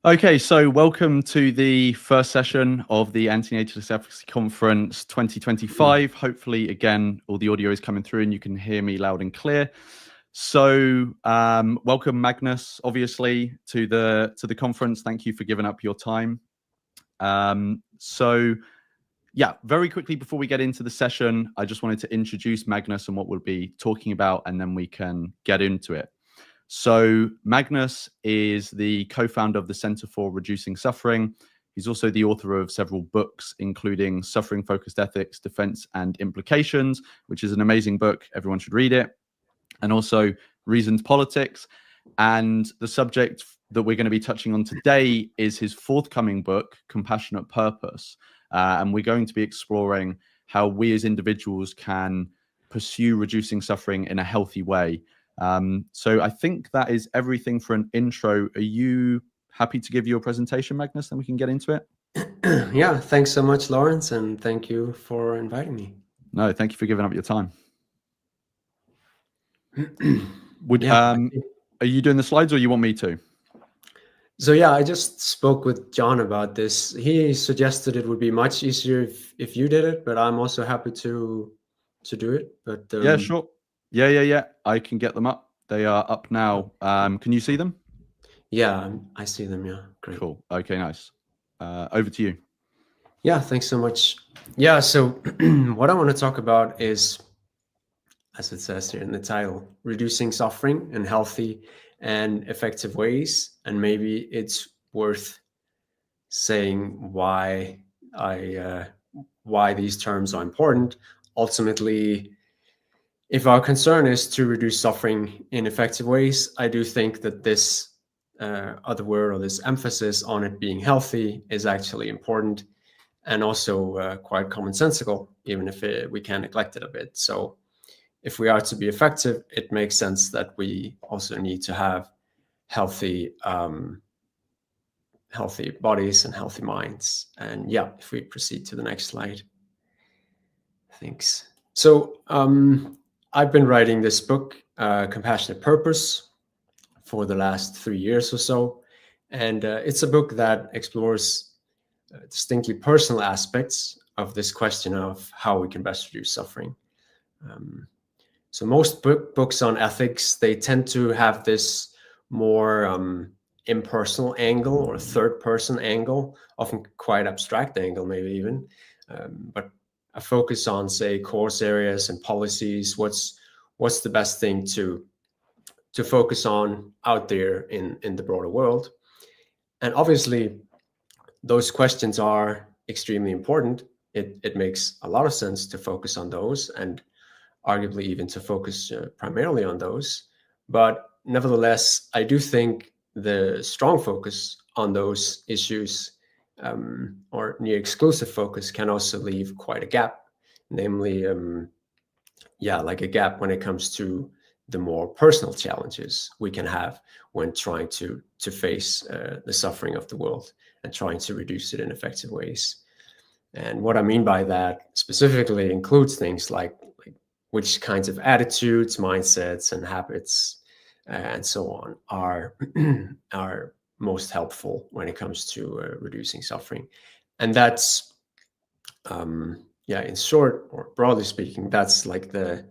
Okay, so welcome to the first session of the Anti-Natalist Advocacy Conference 2025. Hopefully, again, all the audio is coming through and you can hear me loud and clear. So, welcome, Magnus, obviously, to the conference. Thank you for giving up your time. Yeah, very quickly before we get into the session, I just wanted to introduce Magnus and what we'll be talking about, and then we can get into it. So Magnus is the co-founder of the Center for Reducing Suffering. He's also the author of several books, including Suffering-Focused Ethics, Defense and Implications, which is an amazing book. Everyone should read it. And also Reasoned Politics. And the subject that we're going to be touching on today is his forthcoming book, Compassionate Purpose. And we're going to be exploring how we as individuals can pursue reducing suffering in a healthy way. So I think that is everything for an intro. Are you happy to give your presentation, Magnus? Then we can get into it. Yeah, thanks so much, Lawrence, and thank you for inviting me. No, thank you for giving up your time. Are you doing the slides or you want me to? So yeah, I just spoke with John about this. He suggested it would be much easier if you did it, but I'm also happy to do it. But yeah, sure. Yeah. I can get them up. They are up now. Can you see them? Yeah, I see them. Yeah, great. Cool. Okay, nice. Over to you. Yeah, thanks so much. Yeah, so what I want to talk about is, as it says here in the title, reducing suffering in healthy and effective ways. And maybe it's worth saying why these terms are important. Ultimately, if our concern is to reduce suffering in effective ways, I do think that this other word, or this emphasis on it being healthy, is actually important, and also quite commonsensical, even if we can neglect it a bit. So if we are to be effective, it makes sense that we also need to have healthy bodies and healthy minds. And yeah, if we proceed to the next slide. Thanks. So I've been writing this book, Compassionate Purpose, for the last 3 years or so. And it's a book that explores distinctly personal aspects of this question of how we can best reduce suffering. So most books on ethics, they tend to have this more impersonal angle or third-person angle, often quite abstract angle, maybe even, but a focus on, say, course areas and policies. What's the best thing to focus on out there in the broader world? And obviously, those questions are extremely important. It makes a lot of sense to focus on those, and arguably even to focus primarily on those. But nevertheless, I do think the strong focus on those issues, or near exclusive focus, can also leave quite a gap, namely, like a gap when it comes to the more personal challenges we can have when trying to face the suffering of the world and trying to reduce it in effective ways. And what I mean by that specifically includes things like which kinds of attitudes, mindsets, and habits, and so on are most helpful when it comes to reducing suffering. And that's, in short, or broadly speaking, that's like the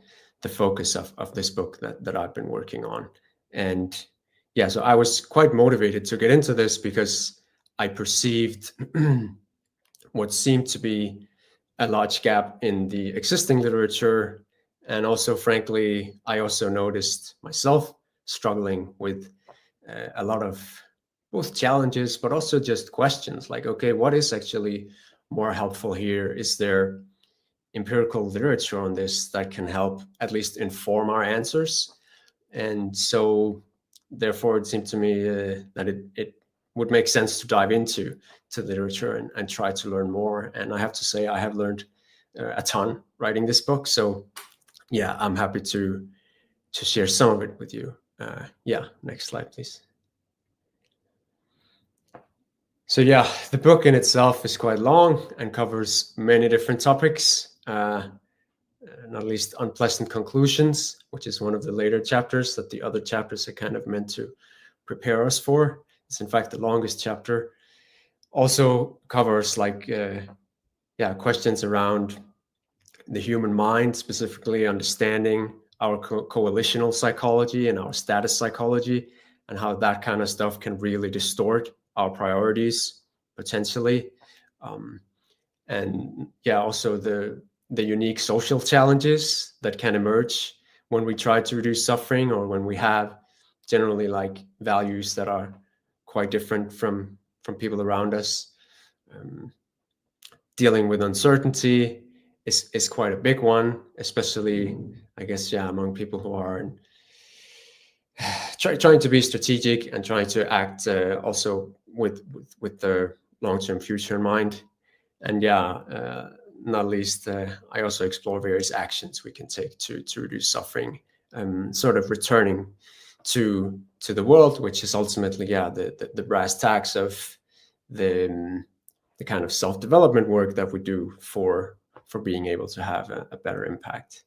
focus of this book that I've been working on. And yeah, so I was quite motivated to get into this because I perceived what seemed to be a large gap in the existing literature. And also, frankly, I also noticed myself struggling with a lot of both challenges, but also just questions like, okay, what is actually more helpful here? Is there empirical literature on this that can help at least inform our answers? And so, therefore, it seemed to me that it would make sense to dive into literature and try to learn more. And I have to say, I have learned a ton writing this book. So yeah, I'm happy to share some of it with you. Next slide, please. So yeah, the book in itself is quite long and covers many different topics, not least unpleasant conclusions, which is one of the later chapters that the other chapters are kind of meant to prepare us for. It's in fact the longest chapter. Also covers like questions around the human mind, specifically understanding our coalitional psychology and our status psychology, and how that kind of stuff can really distort our priorities potentially. And yeah, also the unique social challenges that can emerge when we try to reduce suffering, or when we have generally like values that are quite different from people around us. Dealing with uncertainty is quite a big one, especially, I guess, among people who are trying to be strategic and trying to act also with the long-term future in mind. And not least, I also explore various actions we can take to reduce suffering, sort of returning to the world, which is ultimately the brass tacks of the kind of self-development work that we do for being able to have a better impact.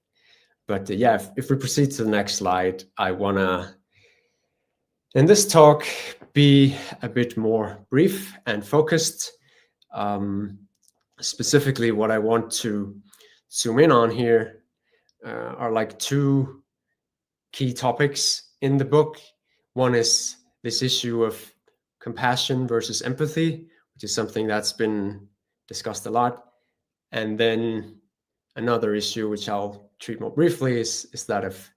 But if we proceed to the next slide, I want to, in this talk, be a bit more brief and focused. Specifically, what I want to zoom in on here are like two key topics in the book. One is this issue of compassion versus empathy, which is something that's been discussed a lot. And then another issue, which I'll treat more briefly, is that of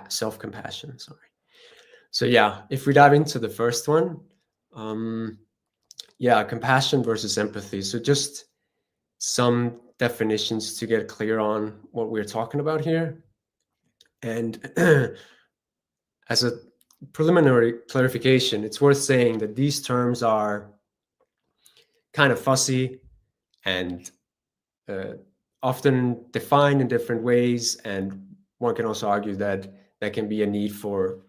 self-compassion. Sorry. So if we dive into the first one, compassion versus empathy. So just some definitions to get clear on what we're talking about here. And as a preliminary clarification, it's worth saying that these terms are kind of fuzzy and often defined in different ways. And one can also argue that there can be a need for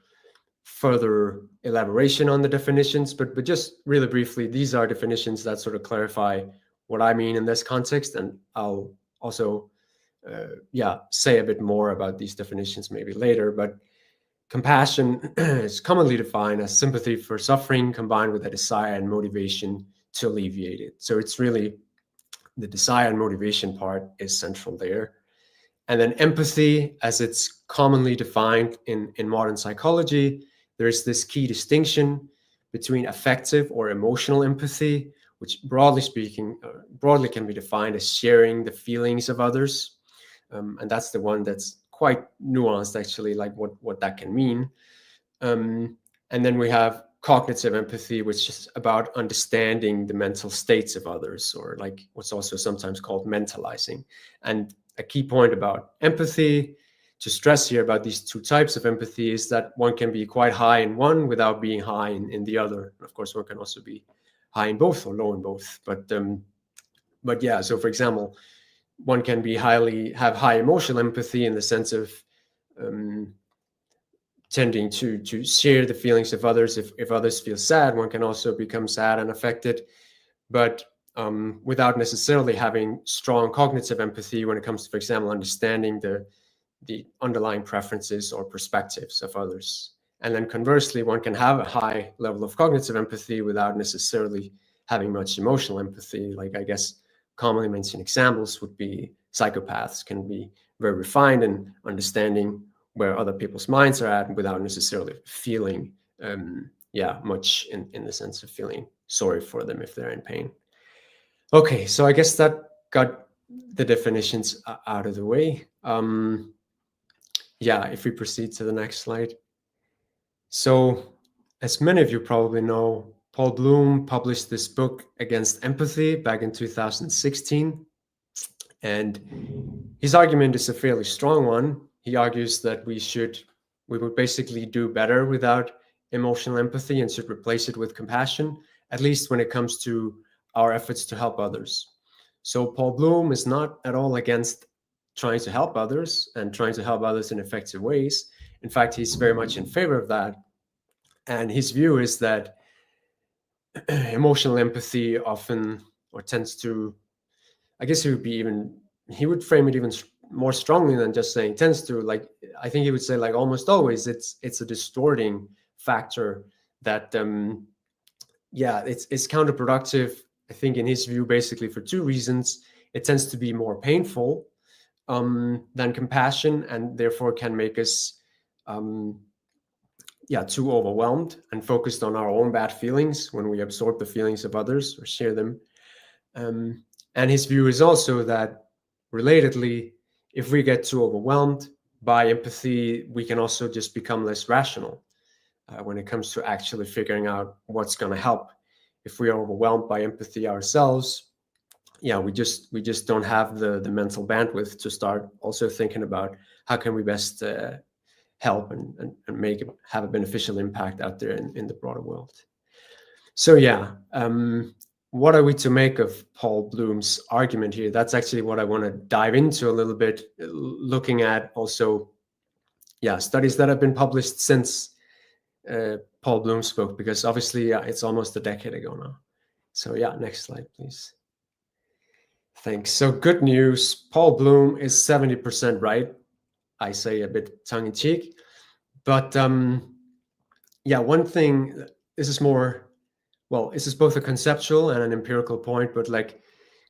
further elaboration on the definitions. But just really briefly, these are definitions that sort of clarify what I mean in this context. And I'll also say a bit more about these definitions maybe later. But compassion is commonly defined as sympathy for suffering combined with a desire and motivation to alleviate it. So it's really the desire and motivation part is central there. And then empathy, as it's commonly defined in modern psychology, there's this key distinction between affective or emotional empathy, which broadly speaking, broadly can be defined as sharing the feelings of others. And that's the one that's quite nuanced, actually, like what that can mean. And then we have cognitive empathy, which is about understanding the mental states of others, or like what's also sometimes called mentalizing. And a key point about empathy to stress here about these two types of empathy is that one can be quite high in one without being high in the other. Of course, one can also be high in both or low in both. But so for example, one can be have high emotional empathy in the sense of tending to share the feelings of others. If others feel sad, one can also become sad and affected, but without necessarily having strong cognitive empathy when it comes to, for example, understanding the underlying preferences or perspectives of others. And then conversely, one can have a high level of cognitive empathy without necessarily having much emotional empathy. Like, I guess commonly mentioned examples would be psychopaths can be very refined in understanding where other people's minds are at without necessarily feeling much in the sense of feeling sorry for them if they're in pain. Okay, so I guess that got the definitions out of the way. If we proceed to the next slide. So, as many of you probably know, Paul Bloom published this book, Against Empathy, back in 2016. And his argument is a fairly strong one. He argues that we would basically do better without emotional empathy and should replace it with compassion, at least when it comes to our efforts to help others. So Paul Bloom is not at all against trying to help others and trying to help others in effective ways. In fact, he's very much in favor of that. And his view is that emotional empathy often, or tends to, I guess he would frame it even more strongly than just saying tends to, like, I think he would say, like, almost always it's a distorting factor that yeah, it's counterproductive, I think, in his view, basically for two reasons. It tends to be more painful than compassion, and therefore can make us too overwhelmed and focused on our own bad feelings when we absorb the feelings of others or share them. And his view is also that, relatedly, if we get too overwhelmed by empathy, we can also just become less rational when it comes to actually figuring out what's going to help. If we are overwhelmed by empathy ourselves, we just don't have the mental bandwidth to start also thinking about how can we best help and have a beneficial impact out there in the broader world. So what are we to make of Paul Bloom's argument here? That's actually what I want to dive into a little bit, looking at also studies that have been published since Paul Bloom spoke, because obviously it's almost a decade ago now. So next slide, please. Thanks. So good news, Paul Bloom is 70% right. I say a bit tongue-in-cheek, but one thing, this is both a conceptual and an empirical point, but like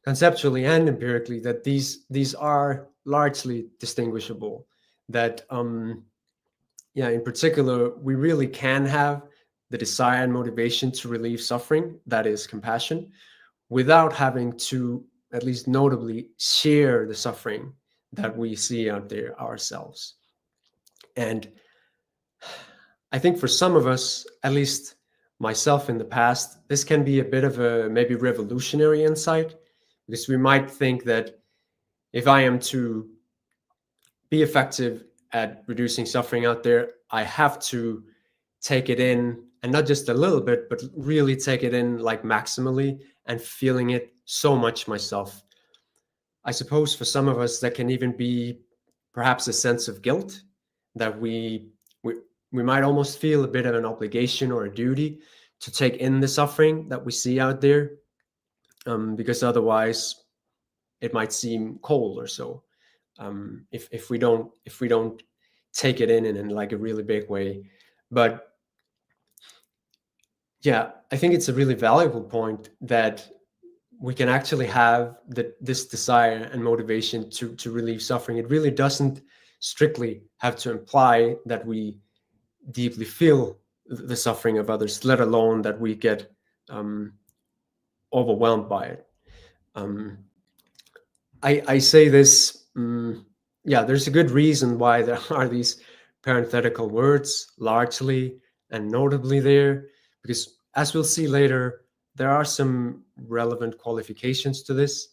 conceptually and empirically, that these are largely distinguishable. That in particular, we really can have the desire and motivation to relieve suffering, that is compassion, without having to, at least notably, share the suffering that we see out there ourselves. And I think for some of us, at least myself in the past, this can be a bit of a maybe revolutionary insight, because we might think that if I am to be effective at reducing suffering out there, I have to take it in, and not just a little bit, but really take it in like maximally and feeling it so much myself. I suppose for some of us that can even be perhaps a sense of guilt, that we might almost feel a bit of an obligation or a duty to take in the suffering that we see out there, because otherwise it might seem cold or so. If we don't take it in like a really big way. But I think it's a really valuable point that we can actually have this desire and motivation to relieve suffering. It really doesn't strictly have to imply that we deeply feel the suffering of others, let alone that we get overwhelmed by it. I say this, there's a good reason why there are these parenthetical words, largely and notably there, because as we'll see later, there are some relevant qualifications to this.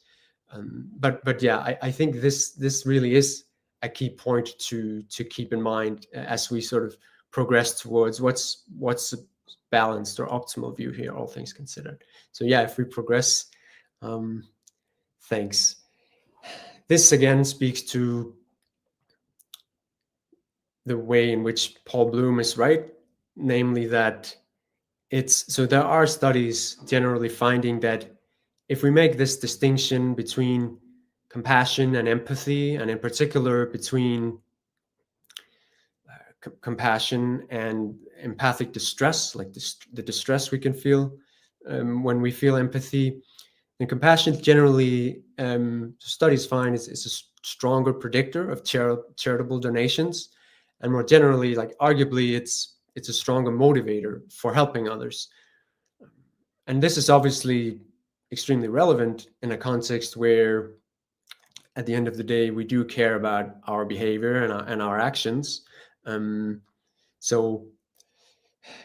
But I think this really is a key point to keep in mind as we sort of progress towards what's a balanced or optimal view here, all things considered. So if we progress, thanks. This again speaks to the way in which Paul Bloom is right, namely that there are studies generally finding that if we make this distinction between compassion and empathy, and in particular between compassion and empathic distress, like the distress we can feel when we feel empathy, then compassion generally, studies find, is a stronger predictor of charitable donations, and more generally, like arguably, it's a stronger motivator for helping others. And this is obviously extremely relevant in a context where, at the end of the day, we do care about our behavior and our actions. And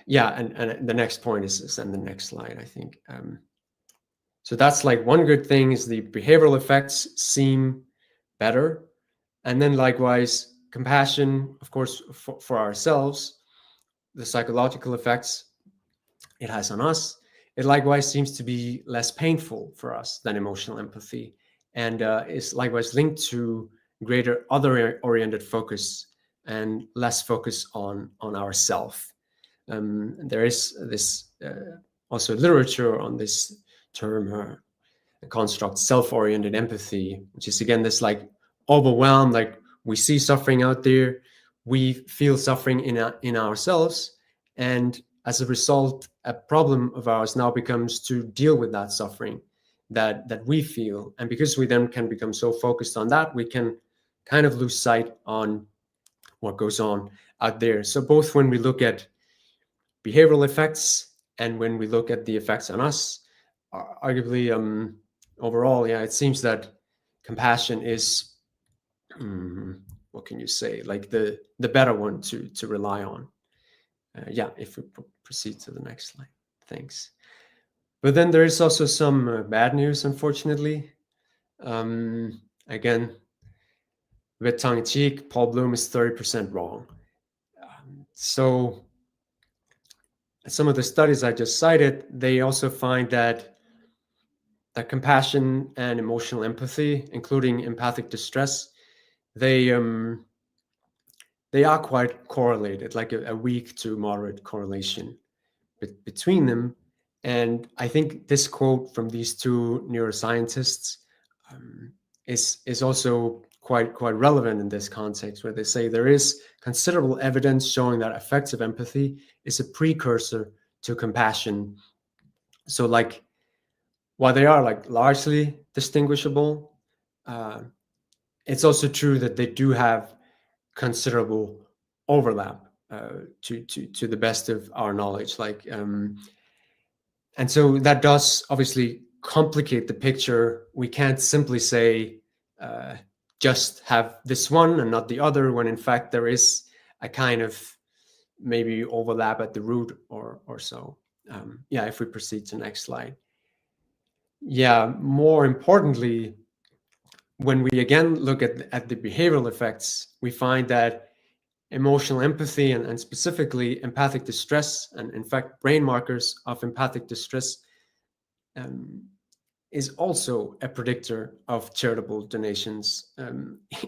the next point is on the next slide, I think. So that's like one good thing, is the behavioral effects seem better. And then likewise, compassion, of course, for ourselves, the psychological effects it has on us, it likewise seems to be less painful for us than emotional empathy, and is likewise linked to greater other-oriented focus and less focus on ourself. There is this also literature on this term, construct self-oriented empathy, which is again this like overwhelmed, like we see suffering out there, we feel suffering in ourselves, and as a result, a problem of ours now becomes to deal with that suffering that we feel. And because we then can become so focused on that, we can kind of lose sight on what goes on out there. So both when we look at behavioral effects and when we look at the effects on us, arguably, overall, yeah, it seems that compassion is, what can you say, like the better one to rely on. Yeah, if we proceed to the next slide. Thanks. But then there is also some bad news, unfortunately. Again, a bit tongue-in-cheek, Paul Bloom is 30% wrong. So some of the studies I just cited, they also find that compassion and emotional empathy, including empathic distress, they are quite correlated, like a weak to moderate correlation between them. And I think this quote from these two neuroscientists is also quite relevant in this context, where they say there is considerable evidence showing that affective empathy is a precursor to compassion. So, like, while they are like largely distinguishable, it's also true that they do have considerable overlap, to the best of our knowledge. Like, and so that does obviously complicate the picture. We can't simply say just have this one and not the other, when in fact there is a kind of maybe overlap at the root or so. Yeah, if we proceed to next slide. Yeah, more importantly, when we again look at the behavioral effects, we find that emotional empathy and specifically empathic distress, and in fact brain markers of empathic distress, is also a predictor of charitable donations,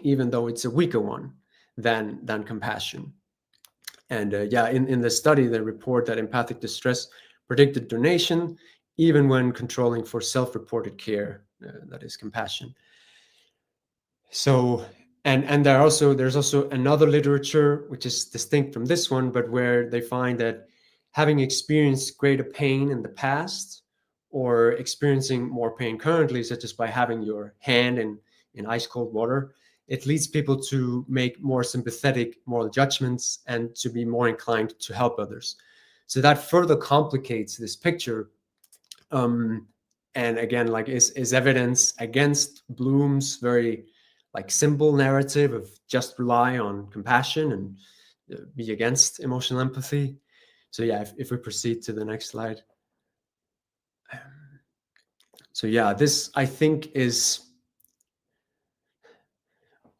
even though it's a weaker one than compassion. And yeah, in the study, they report that empathic distress predicted donation even when controlling for self-reported care, that is compassion. So, and there's also another literature which is distinct from this one, but where they find that having experienced greater pain in the past, or experiencing more pain currently, such as by having your hand in ice cold water, it leads people to make more sympathetic moral judgments and to be more inclined to help others. So that further complicates this picture. And again, like is evidence against Bloom's very like simple narrative of just rely on compassion and be against emotional empathy. So yeah, if we proceed to the next slide. So yeah, this I think is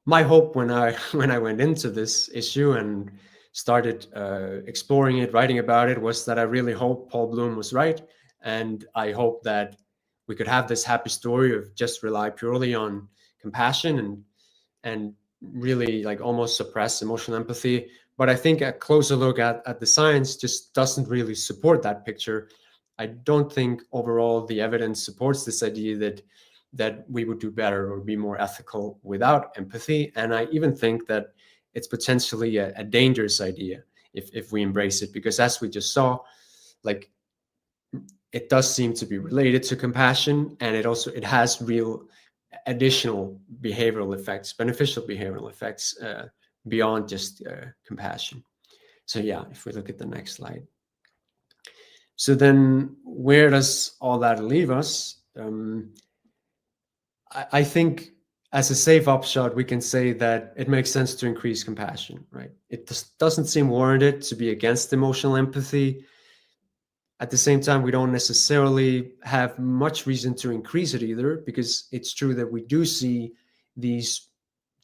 my hope when I went into this issue and started exploring it, writing about it, was that I really hope Paul Bloom was right, and I hope that we could have this happy story of just rely purely on compassion and really like almost suppress emotional empathy. But I think a closer look at the science just doesn't really support that picture. I don't think overall the evidence supports this idea that we would do better or be more ethical without empathy. And I even think that it's potentially a dangerous idea if we embrace it, because as we just saw, like, it does seem to be related to compassion, and it has real additional behavioral effects, beneficial behavioral effects, beyond just compassion. So yeah, if we look at the next slide. So then where does all that leave us? I think as a safe upshot, we can say that it makes sense to increase compassion, right? It just doesn't seem warranted to be against emotional empathy. At the same time, we don't necessarily have much reason to increase it either, because it's true that we do see these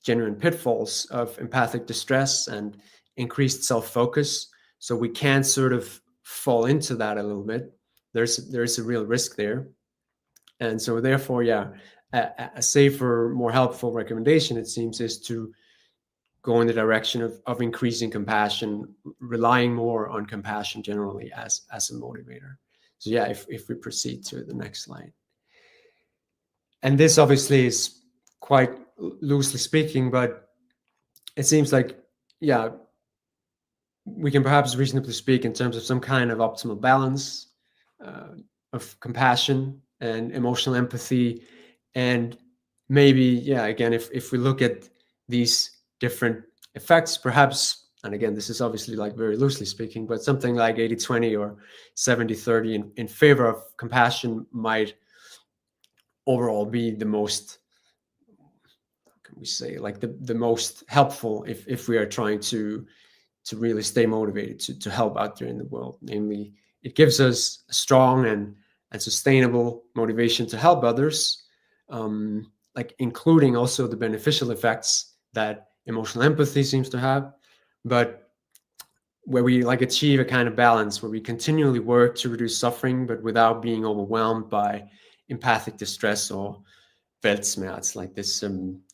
genuine pitfalls of empathic distress and increased self-focus. So we can sort of fall into that a little bit. There's a real risk there. And so therefore, yeah, a safer, more helpful recommendation, it seems, is to go in the direction of increasing compassion, relying more on compassion generally as a motivator. So yeah, if we proceed to the next slide. And this obviously is quite loosely speaking, but it seems like, yeah, we can perhaps reasonably speak in terms of some kind of optimal balance of compassion and emotional empathy. And maybe, yeah, again, if we look at these different effects, perhaps, and again, this is obviously like very loosely speaking, but something like 80-20 or 70-30 in favor of compassion might overall be the most, can we say, like the most helpful if we are trying to really stay motivated to help out there in the world. Namely, it gives us a strong and sustainable motivation to help others, like including also the beneficial effects that emotional empathy seems to have, but where we like achieve a kind of balance where we continually work to reduce suffering, but without being overwhelmed by empathic distress or Weltschmerz, like this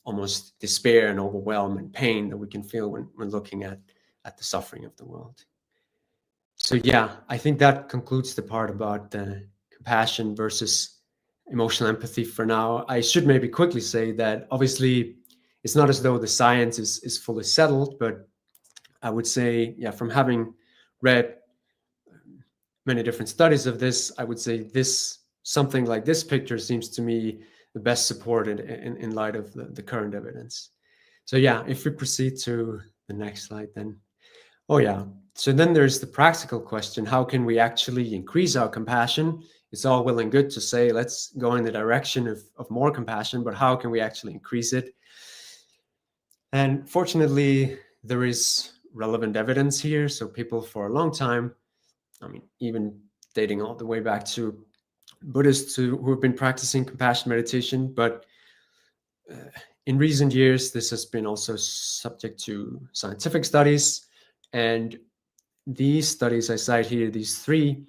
almost despair and overwhelm and pain that we can feel when looking at the suffering of the world. So yeah, I think that concludes the part about compassion versus emotional empathy for now. I should maybe quickly say that obviously it's not as though the science is fully settled, but I would say, yeah, from having read many different studies of this, I would say this, something like this picture seems to me the best supported in light of the current evidence. So yeah, if we proceed to the next slide then. Oh yeah, so then there's the practical question, how can we actually increase our compassion? It's all well and good to say, let's go in the direction of more compassion, but how can we actually increase it? And fortunately, there is relevant evidence here. So people for a long time, I mean, even dating all the way back to Buddhists who have been practicing compassion meditation, but in recent years, this has been also subject to scientific studies. And these studies I cite here, these three,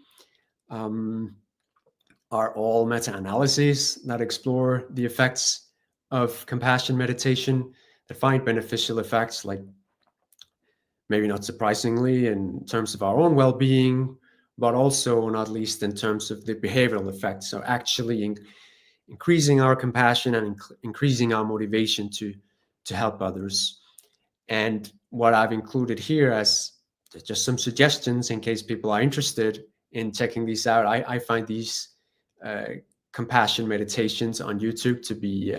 are all meta-analyses that explore the effects of compassion meditation, that find beneficial effects, like maybe not surprisingly in terms of our own well-being, but also not least in terms of the behavioral effects. So actually increasing our compassion and increasing our motivation to help others. And what I've included here as just some suggestions in case people are interested in checking these out. I find these compassion meditations on YouTube to be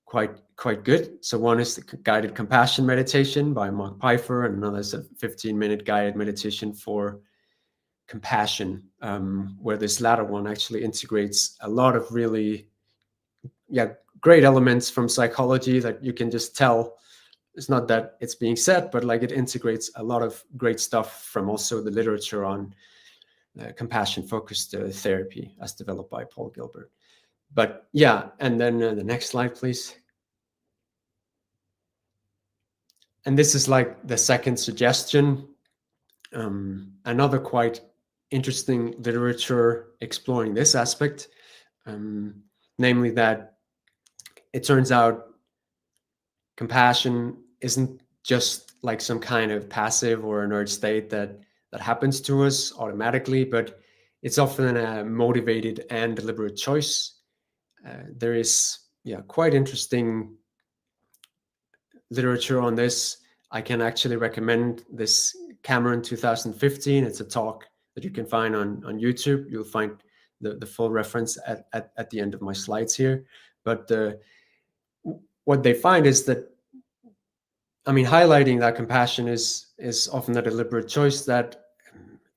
quite good. So one is the guided compassion meditation by Mark Pfeiffer, and another is a 15-minute guided meditation for compassion, where this latter one actually integrates a lot of really great elements from psychology that you can just tell. It's not that it's being said, but like it integrates a lot of great stuff from also the literature on compassion-focused therapy as developed by Paul Gilbert. But yeah, and then the next slide, please. And this is like the second suggestion. Another quite interesting literature exploring this aspect, namely that it turns out compassion isn't just like some kind of passive or inert state that happens to us automatically, but it's often a motivated and deliberate choice. There is quite interesting literature on this. I can actually recommend this Cameron 2015. It's a talk that you can find on YouTube. You'll find the full reference at the end of my slides here. But what they find is that, I mean, highlighting that compassion is often a deliberate choice that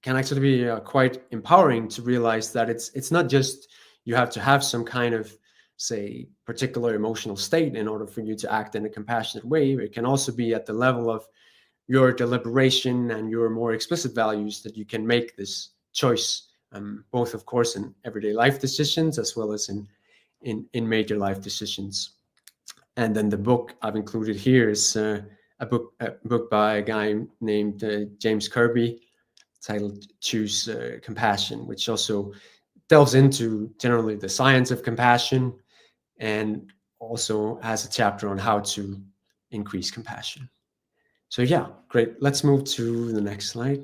can actually be quite empowering to realize that it's not just you have to have some kind of, say, particular emotional state in order for you to act in a compassionate way. It can also be at the level of your deliberation and your more explicit values that you can make this choice, both, of course, in everyday life decisions as well as in major life decisions. And then the book I've included here is a book by a guy named James Kirby, titled Choose Compassion, which also delves into generally the science of compassion and also has a chapter on how to increase compassion. So yeah, great. Let's move to the next slide.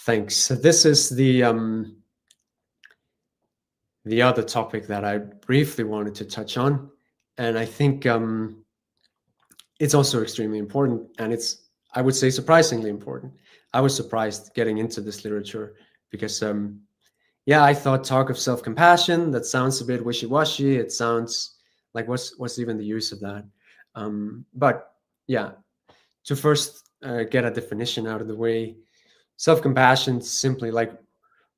Thanks. So this is the other topic that I briefly wanted to touch on, and I think it's also extremely important, and it's, I would say, surprisingly important. I was surprised getting into this literature because yeah, I thought talk of self-compassion, that sounds a bit wishy-washy. It sounds like what's even the use of that? But yeah, to first get a definition out of the way, self-compassion simply like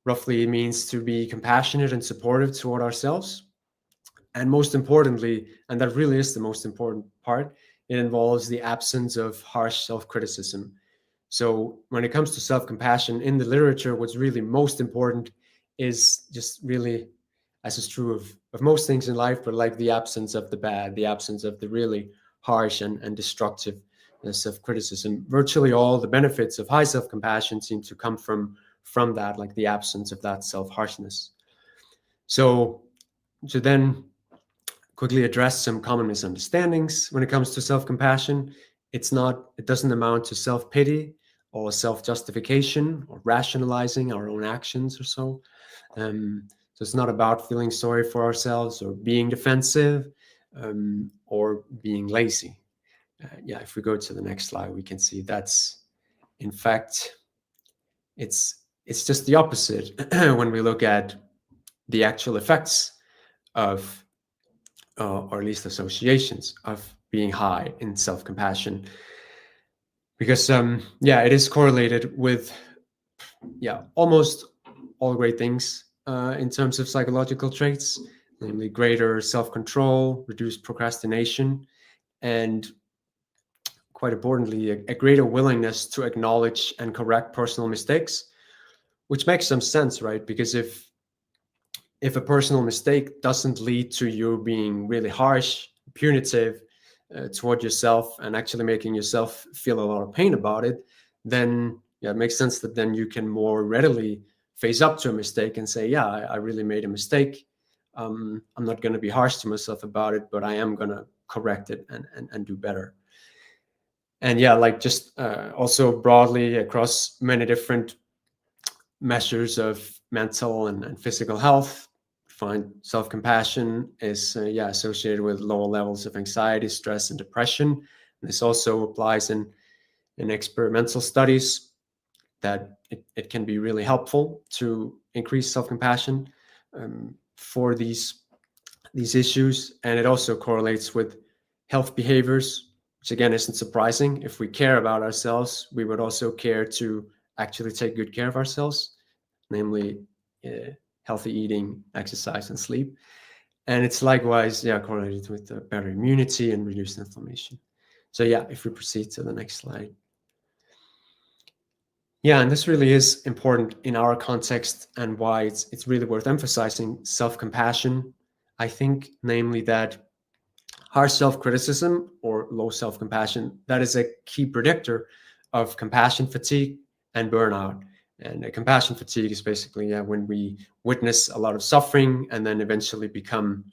roughly means to be compassionate and supportive toward ourselves. And most importantly, and that really is the most important part, it involves the absence of harsh self-criticism. So when it comes to self-compassion in the literature, what's really most important is just really, as is true of most things in life, but like the absence of the bad, the absence of the really harsh and destructive self-criticism. Virtually all the benefits of high self-compassion seem to come from that, like the absence of that self-harshness. So to then quickly address some common misunderstandings when it comes to self-compassion, it doesn't amount to self-pity or self-justification or rationalizing our own actions or so. So it's not about feeling sorry for ourselves or being defensive or being lazy. Yeah, if we go to the next slide, we can see that's, in fact, it's just the opposite when we look at the actual effects of, or at least associations of being high in self-compassion. Because, yeah, it is correlated with, yeah, almost all great things in terms of psychological traits, namely greater self-control, reduced procrastination, and quite importantly, a greater willingness to acknowledge and correct personal mistakes, which makes some sense, right? Because if a personal mistake doesn't lead to you being really harsh, punitive toward yourself and actually making yourself feel a lot of pain about it, then yeah, it makes sense that then you can more readily face up to a mistake and say, yeah, I really made a mistake. I'm not going to be harsh to myself about it, but I am going to correct it and do better. And yeah, like just also broadly across many different measures of mental and physical health, find self-compassion is yeah, associated with lower levels of anxiety, stress, and depression. And this also applies in experimental studies that it can be really helpful to increase self-compassion for these issues. And it also correlates with health behaviors, which again isn't surprising. If we care about ourselves, we would also care to actually take good care of ourselves, namely healthy eating, exercise, and sleep. And it's likewise, yeah, correlated with better immunity and reduced inflammation. So yeah, if we proceed to the next slide. Yeah, and this really is important in our context and why it's really worth emphasizing self-compassion. I think, namely, that harsh self-criticism or low self-compassion, that is a key predictor of compassion fatigue and burnout. And compassion fatigue is basically when we witness a lot of suffering and then eventually become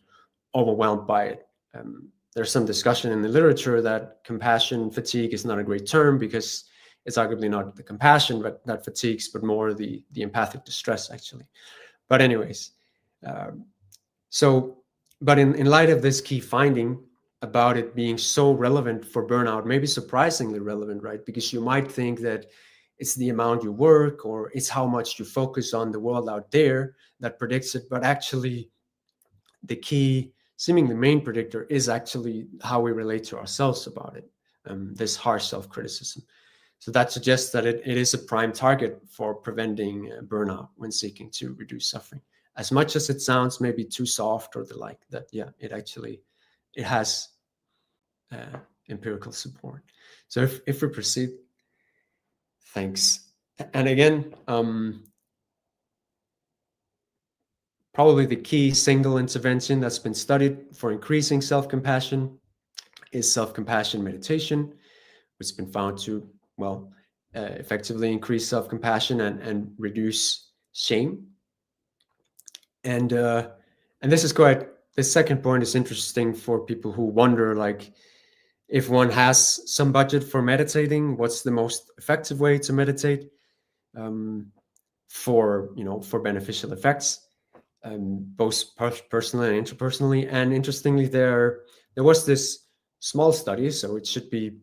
overwhelmed by it. There's some discussion in the literature that compassion fatigue is not a great term because it's arguably not the compassion that fatigues, but more the empathic distress, actually. But anyways, but in light of this key finding about it being so relevant for burnout, maybe surprisingly relevant, right? Because you might think that it's the amount you work or it's how much you focus on the world out there that predicts it. But actually, the key, seemingly main predictor is actually how we relate to ourselves about it, this harsh self-criticism. So that suggests that it is a prime target for preventing burnout when seeking to reduce suffering. As much as it sounds maybe too soft or the like, that yeah, it has empirical support. So if we proceed, thanks. And again, probably the key single intervention that's been studied for increasing self-compassion is self-compassion meditation, which has been found to, well, effectively increase self-compassion and reduce shame. And this second point is interesting for people who wonder, like, if one has some budget for meditating, what's the most effective way to meditate for beneficial effects, both personally and interpersonally. And interestingly, there was this small study, so it should be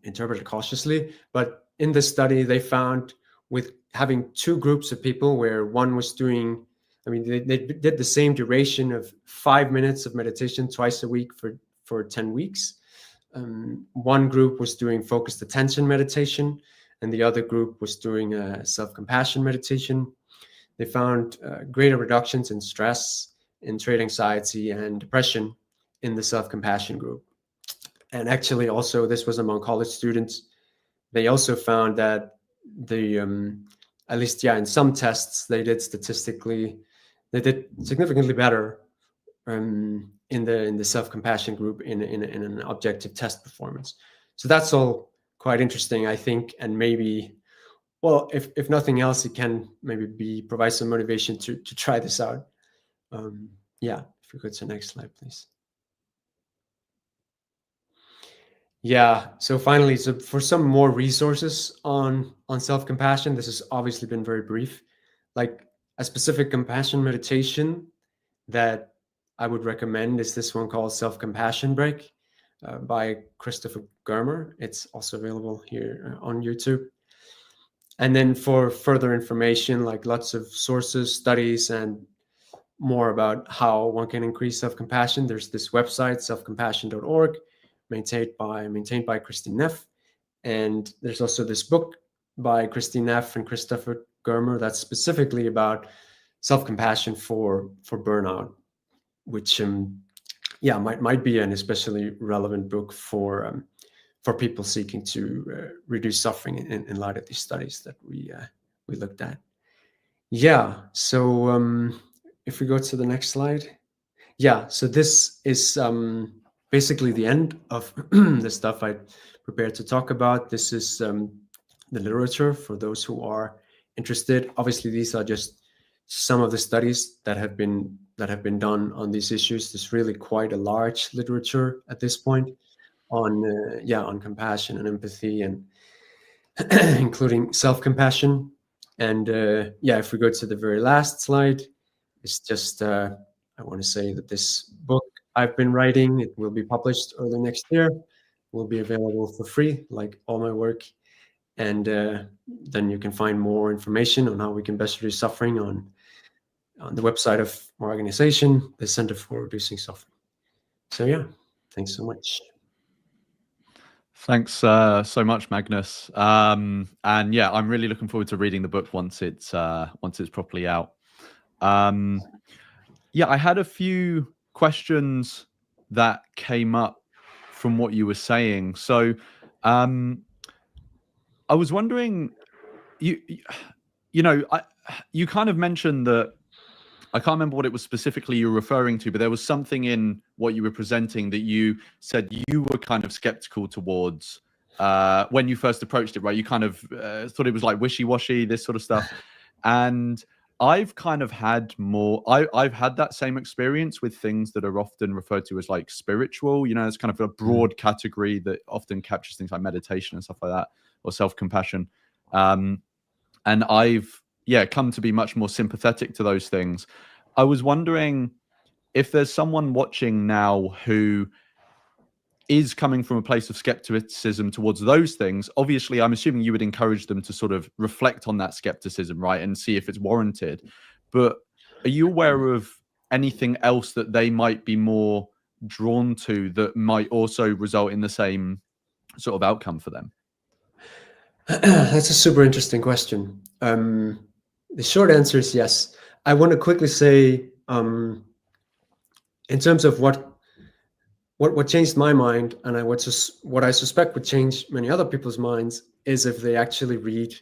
interpreted cautiously, but in the study, they found with having two groups of people where one was doing, they did the same duration of 5 minutes of meditation twice a week for 10 weeks. One group was doing focused attention meditation, and the other group was doing self-compassion meditation. They found greater reductions in stress, in trait anxiety, and depression in the self-compassion group. And actually, also, this was among college students. They also found that at least, in some tests, they did significantly better in the self-compassion group in an objective test performance. So that's all quite interesting, I think, and maybe, well, if nothing else, it can maybe provide some motivation to try this out. If we go to the next slide, please. Yeah. So finally, for some more resources on self-compassion, this has obviously been very brief. Like a specific compassion meditation that I would recommend is this one called Self-Compassion Break by Christopher Germer. It's also available here on YouTube. And then for further information, like lots of sources, studies, and more about how one can increase self-compassion, there's this website, selfcompassion.org, maintained by Christine Neff. And there's also this book by Christine Neff and Christopher Germer that's specifically about self-compassion for burnout, which might be an especially relevant book for people seeking to reduce suffering in light of these studies that we looked at. So if we go to the next slide. So this is basically the end of the stuff I prepared to talk about. This is the literature for those who are interested. Obviously, these are just some of the studies that have been done on these issues. There's really quite a large literature at this point on compassion and empathy, and including self-compassion. And if we go to the very last slide, it's just I want to say that this book I've been writing, it will be published early next year, will be available for free, like all my work. And then you can find more information on how we can best reduce suffering on the website of our organization, the Center for Reducing Suffering. So thanks so much. Thanks so much, Magnus. And I'm really looking forward to reading the book once it's properly out. I had a few questions that came up from what you were saying. So I was wondering, you kind of mentioned that, I can't remember what it was specifically you were referring to, but there was something in what you were presenting that you said you were kind of skeptical towards when you first approached it, right? You kind of thought it was like wishy-washy, this sort of stuff. And I've kind of had I've had that same experience with things that are often referred to as like spiritual, it's kind of a broad category that often captures things like meditation and stuff like that, or self-compassion. And I've come to be much more sympathetic to those things. I was wondering if there's someone watching now who is coming from a place of skepticism towards those things. Obviously, I'm assuming you would encourage them to sort of reflect on that skepticism, right, and see if it's warranted. But are you aware of anything else that they might be more drawn to that might also result in the same sort of outcome for them? That's a super interesting question. The short answer is yes. I want to quickly say, in terms of what changed my mind, and what I suspect would change many other people's minds, is if they actually read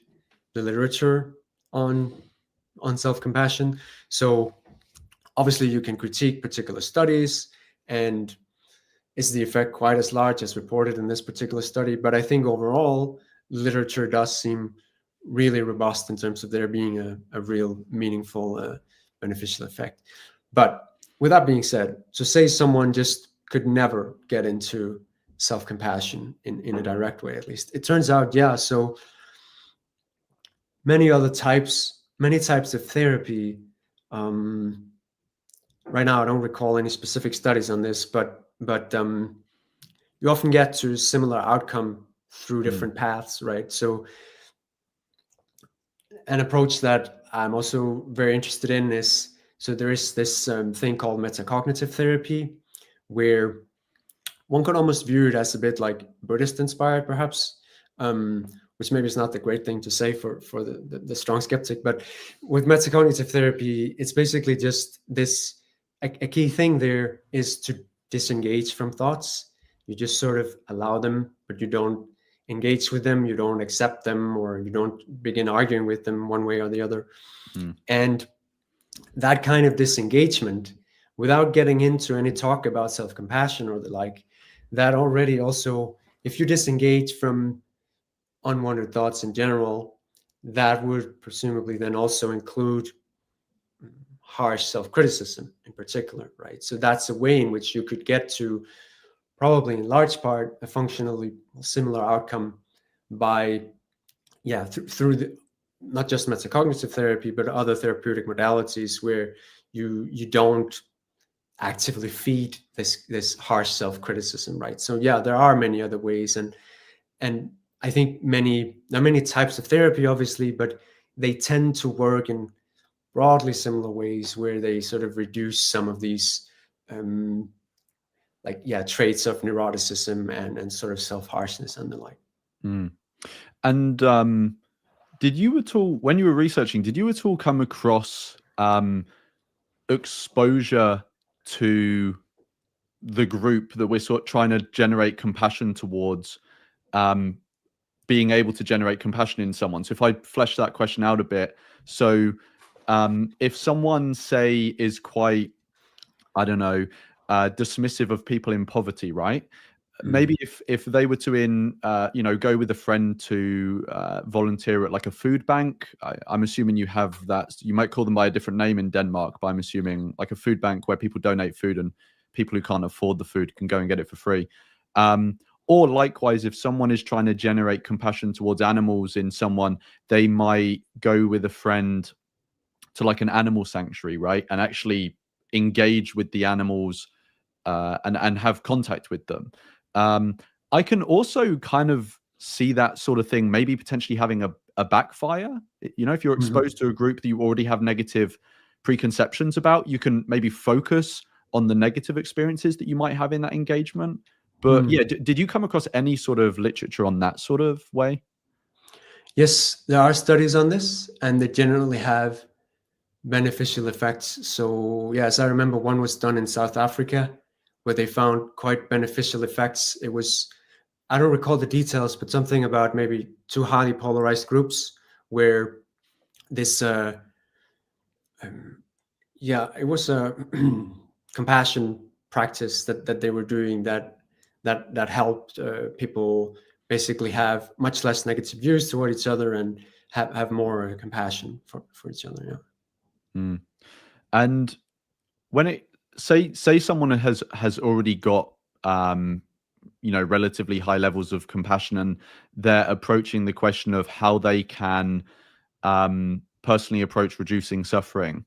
the literature on self-compassion. So obviously you can critique particular studies, and is the effect quite as large as reported in this particular study? But I think overall, literature does seem really robust in terms of there being a real meaningful beneficial effect. But with that being said, so say someone just could never get into self-compassion in a direct way, at least. It turns out, so many types of therapy. Right now, I don't recall any specific studies on this, but you often get to similar outcome through different paths, right? So an approach that I'm also very interested in is, so there is this thing called metacognitive therapy, where one could almost view it as a bit like Buddhist inspired, perhaps, which maybe is not the great thing to say for the strong skeptic. But with metacognitive therapy, it's basically just this, a key thing there is to disengage from thoughts. You just sort of allow them, but you don't engage with them, you don't accept them, or you don't begin arguing with them one way or the other. And that kind of disengagement, without getting into any talk about self-compassion or the like, that already also, if you disengage from unwanted thoughts in general, that would presumably then also include harsh self-criticism in particular, right? So that's a way in which you could get to, probably in large part, a functionally similar outcome by, through the, not just metacognitive therapy, but other therapeutic modalities where you don't actively feed this harsh self-criticism, right? So there are many other ways, and I think there are many types of therapy, obviously, but they tend to work in broadly similar ways where they sort of reduce some of these traits of neuroticism and sort of self-harshness and the like. And did you at all, when you were researching, did you at all come across exposure to the group that we're sort of trying to generate compassion towards, being able to generate compassion in someone? So if I flesh that question out a bit, so if someone, say, is quite, I don't know, dismissive of people in poverty, right? Maybe if they were to go with a friend to volunteer at like a food bank, I'm assuming you have that. You might call them by a different name in Denmark, but I'm assuming like a food bank where people donate food and people who can't afford the food can go and get it for free. Or likewise, if someone is trying to generate compassion towards animals in someone, they might go with a friend to like an animal sanctuary, right? And actually engage with the animals and have contact with them. I can also kind of see that sort of thing maybe potentially having a backfire. If you're exposed to a group that you already have negative preconceptions about, you can maybe focus on the negative experiences that you might have in that engagement. But did you come across any sort of literature on that sort of way? Yes, there are studies on this, and they generally have beneficial effects. So yes, I remember one was done in South Africa where they found quite beneficial effects. It was, I don't recall the details, but something about maybe two highly polarized groups where this it was a compassion practice that they were doing that helped people basically have much less negative views toward each other and have more compassion for each other. And when it say someone has already got relatively high levels of compassion, and they're approaching the question of how they can personally approach reducing suffering,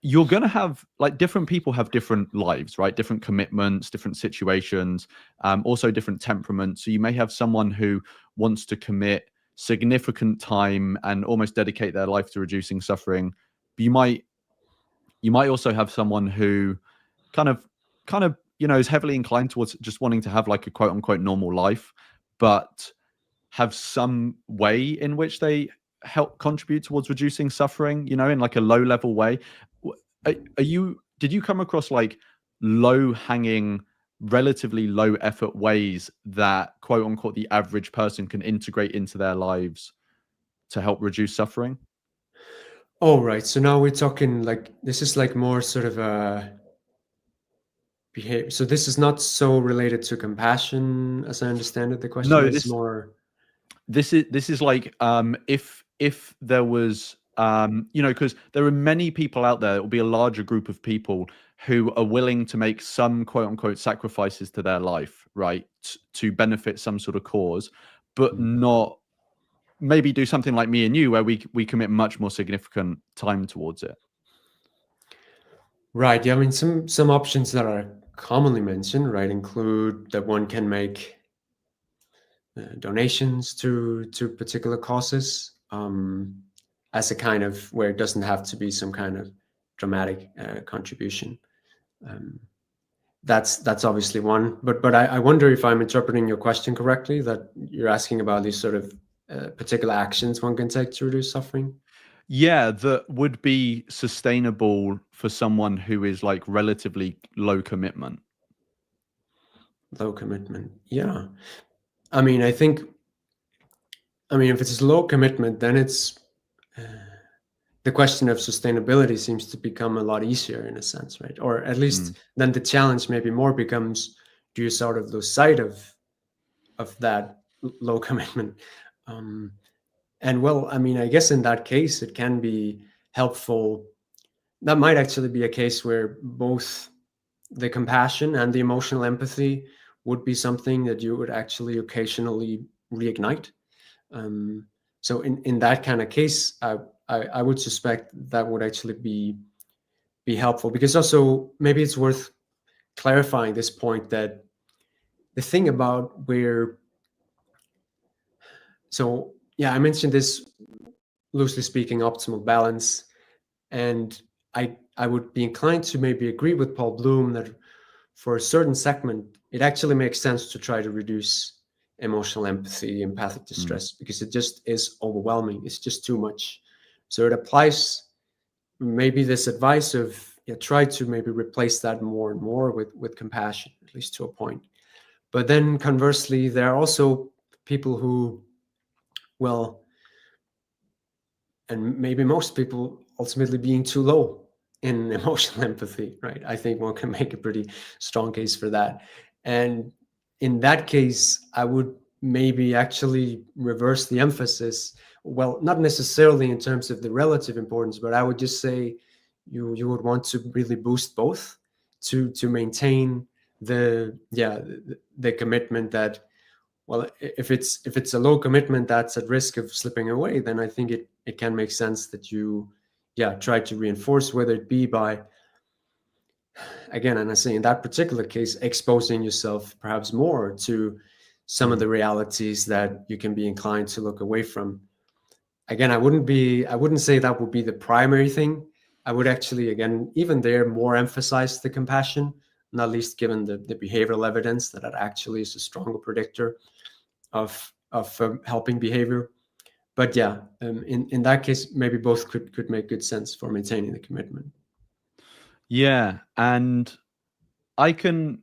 you're going to have, like, different people have different lives, right? Different commitments, different situations, also different temperaments. So you may have someone who wants to commit significant time and almost dedicate their life to reducing suffering. But you might also have someone who kind of is heavily inclined towards just wanting to have like a quote unquote normal life, but have some way in which they help contribute towards reducing suffering, in like a low level way. Did you come across like low hanging, relatively low effort ways that quote unquote the average person can integrate into their lives to help reduce suffering? Oh, right. So now we're talking like, this is like more sort of a behavior. So this is not so related to compassion, as I understand it. The question No, is more. This is like, if there was, because there are many people out there, it will be a larger group of people who are willing to make some quote unquote sacrifices to their life, right, to benefit some sort of cause, but not maybe do something like me and you where we commit much more significant time towards it. Right. Yeah. I mean, some options that are commonly mentioned, right, include that one can make donations to particular causes, as a kind of where it doesn't have to be some kind of dramatic contribution. That's obviously one, but I wonder if I'm interpreting your question correctly, that you're asking about these sort of particular actions one can take to reduce suffering. Yeah, that would be sustainable for someone who is like relatively low commitment. Low commitment, yeah. I mean, if it's low commitment, then it's the question of sustainability seems to become a lot easier in a sense, right? Or at least then the challenge maybe more becomes, do you sort of lose sight of that low commitment? And well, I mean, I guess in that case, it can be helpful. That might actually be a case where both the compassion and the emotional empathy would be something that you would actually occasionally reignite. So in that kind of case, I would suspect that would actually be helpful, because also maybe it's worth clarifying this point, that the thing about where, so yeah, I mentioned this, loosely speaking, optimal balance, and I would be inclined to maybe agree with Paul Bloom that for a certain segment, it actually makes sense to try to reduce emotional empathy, empathic distress, because it just is overwhelming. It's just too much. So it applies maybe this advice of, yeah, try to maybe replace that more and more with compassion, at least to a point. But then conversely, there are also people who, well, and maybe most people ultimately being too low in emotional empathy, right? I think one can make a pretty strong case for that. And in that case, I would maybe actually reverse the emphasis. Well, not necessarily in terms of the relative importance, but I would just say you would want to really boost both to maintain the commitment that, well, if it's a low commitment that's at risk of slipping away, then I think it can make sense that you, yeah, try to reinforce, whether it be by, again, and I say in that particular case, exposing yourself perhaps more to some of the realities that you can be inclined to look away from. Again, I wouldn't say that would be the primary thing. I would actually, again, even there, more emphasize the compassion, not least given the behavioral evidence that it actually is a stronger predictor of helping behavior. But yeah, in that case, maybe both could make good sense for maintaining the commitment. Yeah, and I can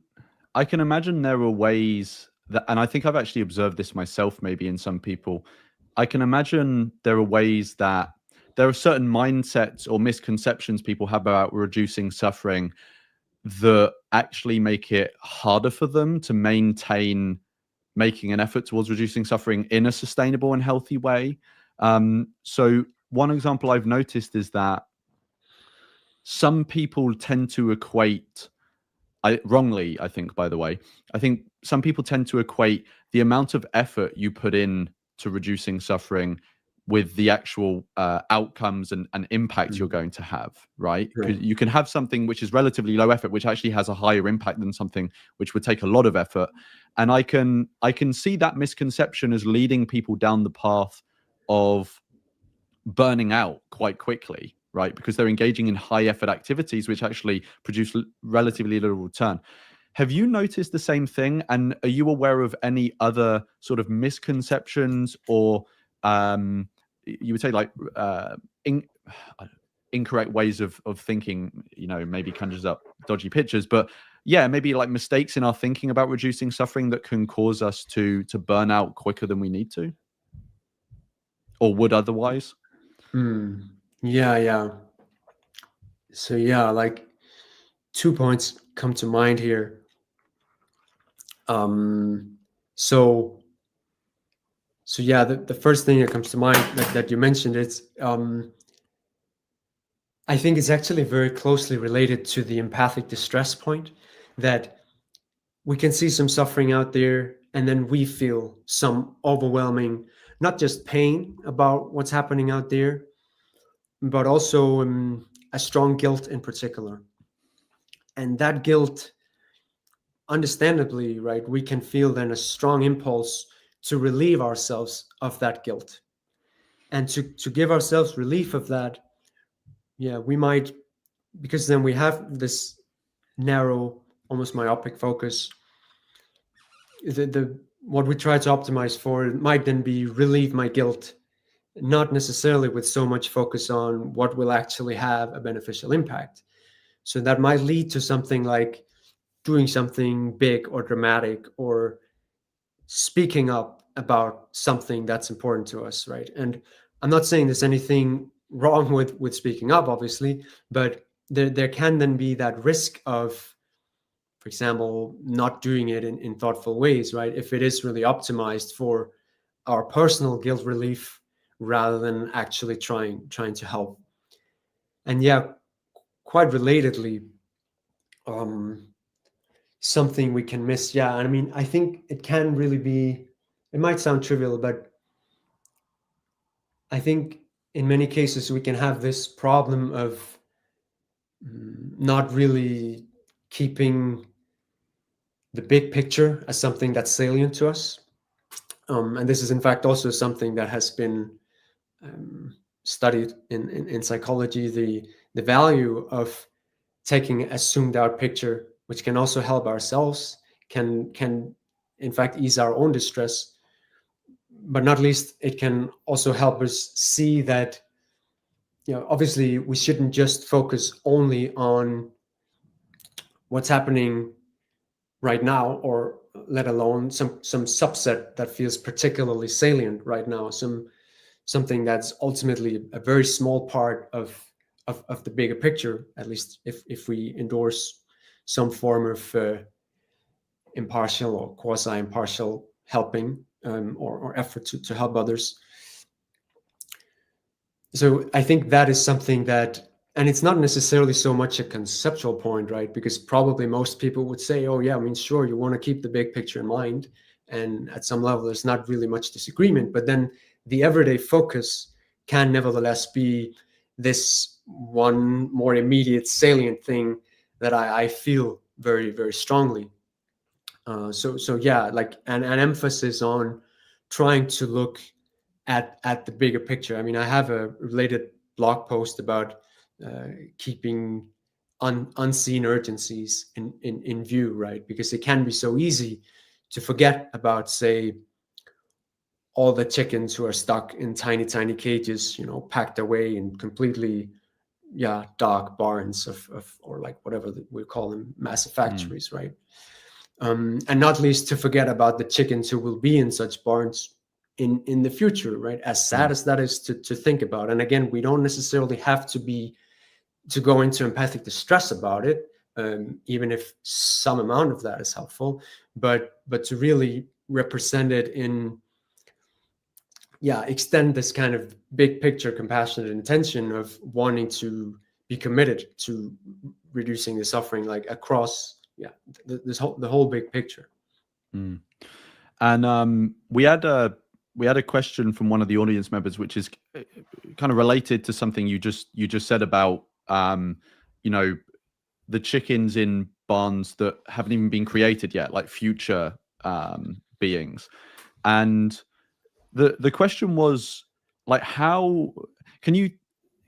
imagine there are ways that, and I think I've actually observed this myself, maybe in some people. I can imagine there are ways that there are certain mindsets or misconceptions people have about reducing suffering that actually make it harder for them to maintain making an effort towards reducing suffering in a sustainable and healthy way. So one example I've noticed is that some people tend to equate, wrongly, I think, by the way, I think some people tend to equate the amount of effort you put in to reducing suffering with the actual outcomes and impact you're going to have, right? Because Right. you can have something which is relatively low effort, which actually has a higher impact than something which would take a lot of effort. And I can see that misconception as leading people down the path of burning out quite quickly, right? Because they're engaging in high effort activities which actually produce relatively little return. Have you noticed the same thing? And are you aware of any other sort of misconceptions or you would say like incorrect ways of thinking, maybe conjures up dodgy pictures, but yeah, maybe like mistakes in our thinking about reducing suffering that can cause us to burn out quicker than we need to or would otherwise? Yeah, yeah. So yeah, like 2 points come to mind here. Um, so yeah, the first thing that comes to mind that you mentioned is, I think it's actually very closely related to the empathic distress point, that we can see some suffering out there and then we feel some overwhelming, not just pain about what's happening out there, but also a strong guilt in particular. And that guilt, understandably, right, we can feel then a strong impulse to relieve ourselves of that guilt. And to give ourselves relief of that, we might, because then we have this narrow, almost myopic focus. The what we try to optimize for might then be relieve my guilt, not necessarily with so much focus on what will actually have a beneficial impact. So that might lead to something like doing something big or dramatic, or speaking up about something that's important to us, right? And I'm not saying there's anything wrong with speaking up, obviously, but there can then be that risk of, for example, not doing it in thoughtful ways, right? If it is really optimized for our personal guilt relief rather than actually trying to help. And quite relatedly, something we can miss. I mean, I think it can really be, it might sound trivial, but I think in many cases we can have this problem of not really keeping the big picture as something that's salient to us. And this is in fact also something that has been studied in psychology, the value of taking a zoomed out picture, which can also help ourselves, can in fact ease our own distress, but not least it can also help us see that, obviously we shouldn't just focus only on what's happening right now, or let alone some subset that feels particularly salient right now, something that's ultimately a very small part of the bigger picture, at least if we endorse some form of impartial or quasi-impartial helping, or effort to help others. So I think that is something that, and it's not necessarily so much a conceptual point, right? Because probably most people would say, oh yeah, I mean, sure, you want to keep the big picture in mind. And at some level, there's not really much disagreement, but then the everyday focus can nevertheless be this one more immediate salient thing that I feel very, very strongly. So like an emphasis on trying to look at the bigger picture. I mean, I have a related blog post about keeping unseen urgencies in view, right? Because it can be so easy to forget about, say, all the chickens who are stuck in tiny cages, packed away in completely dark barns of or like whatever we call them, massive factories, right? And not least to forget about the chickens who will be in such barns in the future, right? As sad as that is to think about. And again, we don't necessarily have to go into empathic distress about it, even if some amount of that is helpful, but to really represent it in, extend this kind of big picture compassionate intention of wanting to be committed to reducing the suffering, like across the whole big picture. And we had a question from one of the audience members, which is kind of related to something you just said about the chickens in barns that haven't even been created yet, like future beings. And the question was, like, how can you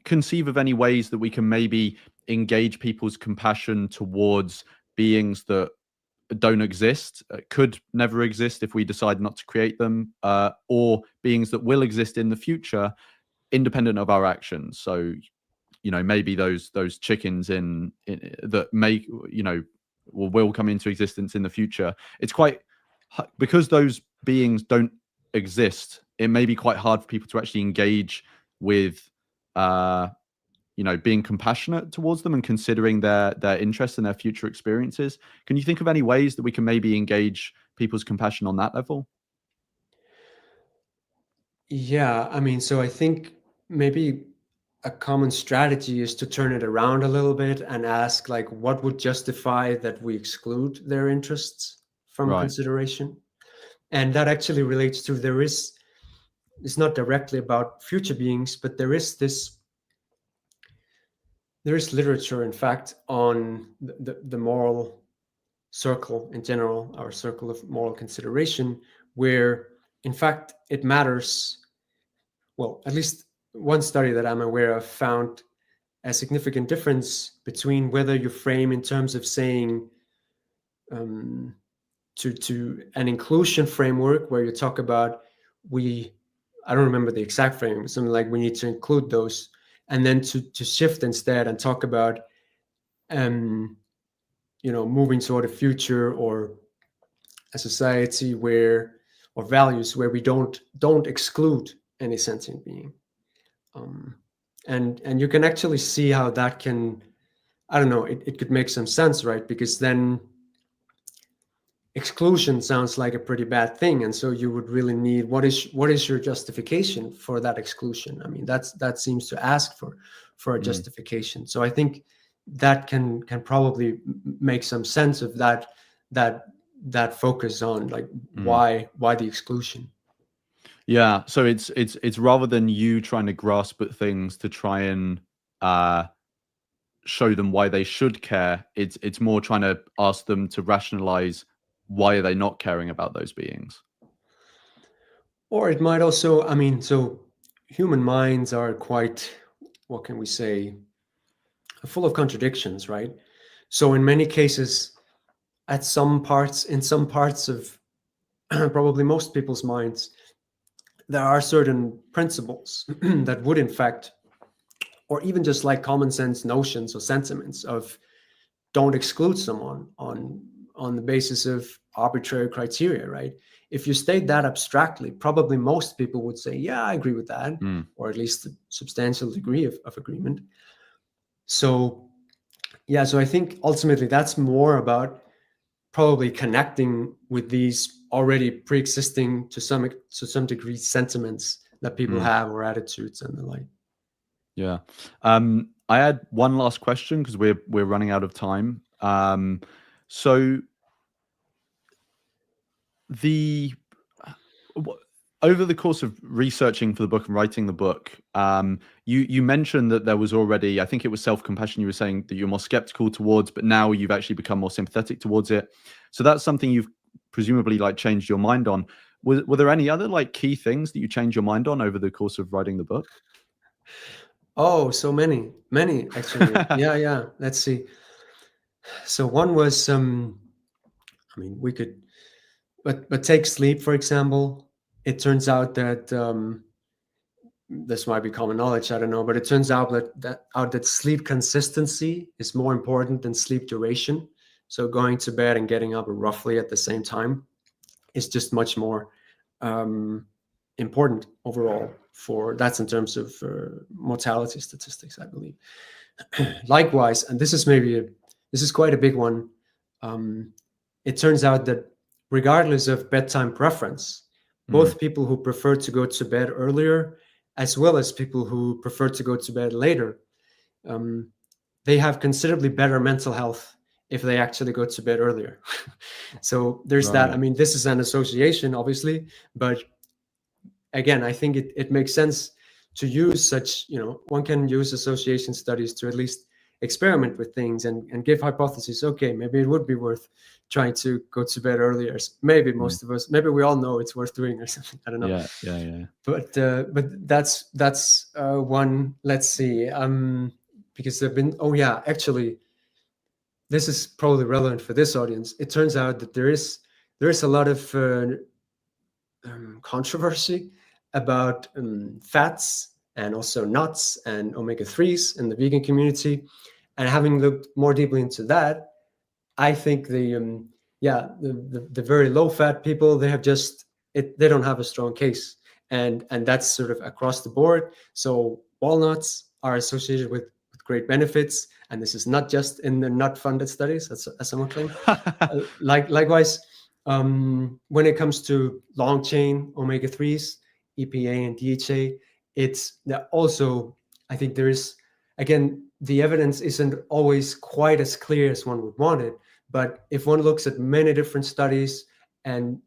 conceive of any ways that we can maybe engage people's compassion towards beings that don't exist, could never exist if we decide not to create them, or beings that will exist in the future independent of our actions? So maybe those chickens in that may will come into existence in the future. It's quite, because those beings don't exist, it may be quite hard for people to actually engage with being compassionate towards them and considering their interests and their future experiences. Can you think of any ways that we can maybe engage people's compassion on that level? I mean, so I think maybe a common strategy is to turn it around a little bit and ask, like, what would justify that we exclude their interests from consideration? And that actually relates to, it's not directly about future beings, but there is literature, in fact, on the moral circle in general, our circle of moral consideration, where in fact, it matters. Well, at least one study that I'm aware of found a significant difference between whether you frame in terms of saying to an inclusion framework where you talk about I don't remember the exact frame, something like we need to include those, and then to shift instead and talk about moving toward a future or a society where, or values where we don't exclude any sentient being. And you can actually see how that can, I don't know, it could make some sense, right? Because then exclusion sounds like a pretty bad thing, and so you would really need what is your justification for that exclusion? I mean, that seems to ask for a justification. So I think that can probably make some sense of that focus on like why the exclusion. Yeah, so it's rather than you trying to grasp at things to try and show them why they should care, it's more trying to ask them to rationalize why are they not caring about those beings. Or it might also, I mean, so human minds are quite, what can we say, full of contradictions, right? So in many cases, in some parts of probably most people's minds, there are certain principles that would in fact, or even just like common sense notions or sentiments of don't exclude someone on the basis of arbitrary criteria, right? If you state that abstractly, probably most people would say, yeah, I agree with that, or at least a substantial degree of agreement. So yeah, so I think ultimately that's more about probably connecting with these already pre-existing to some degree sentiments that people have, or attitudes and the like. Yeah. I had one last question because we're running out of time. So over the course of researching for the book and writing the book, you mentioned that there was already, I think it was self-compassion you were saying that you're more skeptical towards, but now you've actually become more sympathetic towards it. So that's something you've presumably like changed your mind on. Were there any other like key things that you changed your mind on over the course of writing the book? Oh, so many actually. Yeah. Let's see. So one was, I mean, we could, but take sleep, for example. It turns out that, this might be common knowledge, I don't know, but it turns out that sleep consistency is more important than sleep duration. So going to bed and getting up roughly at the same time is just much more important overall. That's in terms of mortality statistics, I believe. Likewise, and this is quite a big one. It turns out that regardless of bedtime preference, both people who prefer to go to bed earlier, as well as people who prefer to go to bed later, they have considerably better mental health if they actually go to bed earlier. So there's that. I mean, this is an association, obviously, but again, I think it makes sense to use such, one can use association studies to at least experiment with things and give hypotheses. Okay, maybe it would be worth trying to go to bed earlier. Maybe most of us, maybe we all know it's worth doing or something. I don't know. Yeah. But that's one. Let's see. Because there've been. Oh yeah, actually, this is probably relevant for this audience. It turns out that there is a lot of controversy about fats and also nuts and omega-3s in the vegan community. And having looked more deeply into that, I think the very low fat people, they don't have a strong case, and that's sort of across the board. So walnuts are associated with great benefits, and this is not just in the nut funded studies, as someone claimed. Likewise, when it comes to long chain omega-3s, EPA and DHA, it's also, I think there is, again, the evidence isn't always quite as clear as one would want it. But if one looks at many different studies and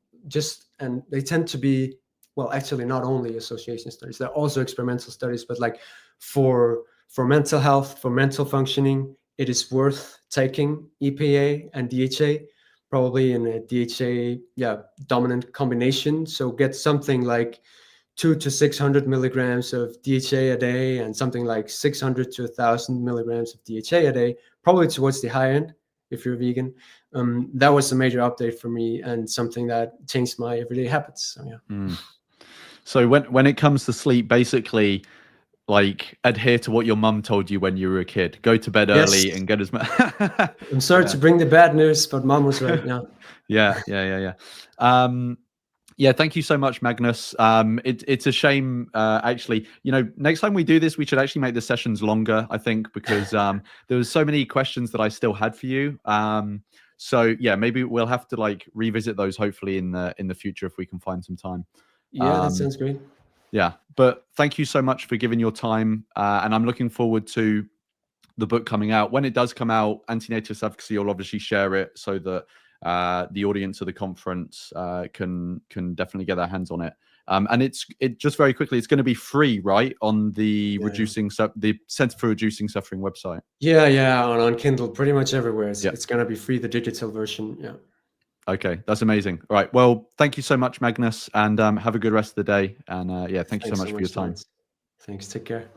they tend to be, well, actually not only association studies, they're also experimental studies, but like for mental health, for mental functioning, it is worth taking EPA and DHA. probably in a DHA dominant combination. So get something like 200 to 600 milligrams of DHA a day and something like 600 to 1,000 milligrams of DHA a day, probably towards the high end if you're vegan. That was a major update for me and something that changed my everyday habits. So yeah. So when it comes to sleep, basically, like, adhere to what your mum told you when you were a kid. Go to bed early and get as much. I'm sorry to bring the bad news, but mom was right. Yeah. Yeah, thank you so much, Magnus. It's a shame, actually. Next time we do this, we should actually make the sessions longer, I think, because there was so many questions that I still had for you. So yeah, maybe we'll have to like revisit those hopefully in the future if we can find some time. Yeah, that sounds great. Yeah, but thank you so much for giving your time, and I'm looking forward to the book coming out. When it does come out, Anti-Natalist Advocacy will obviously share it so that the audience of the conference can definitely get their hands on it. And it just very quickly, it's going to be free, right, on the the Center for Reducing Suffering website. Yeah, on Kindle, pretty much everywhere. It's going to be free, the digital version. Yeah. Okay, that's amazing. All right, well, thank you so much, Magnus, and have a good rest of the day. And yeah, thank you so much for your time. Thanks. Take care.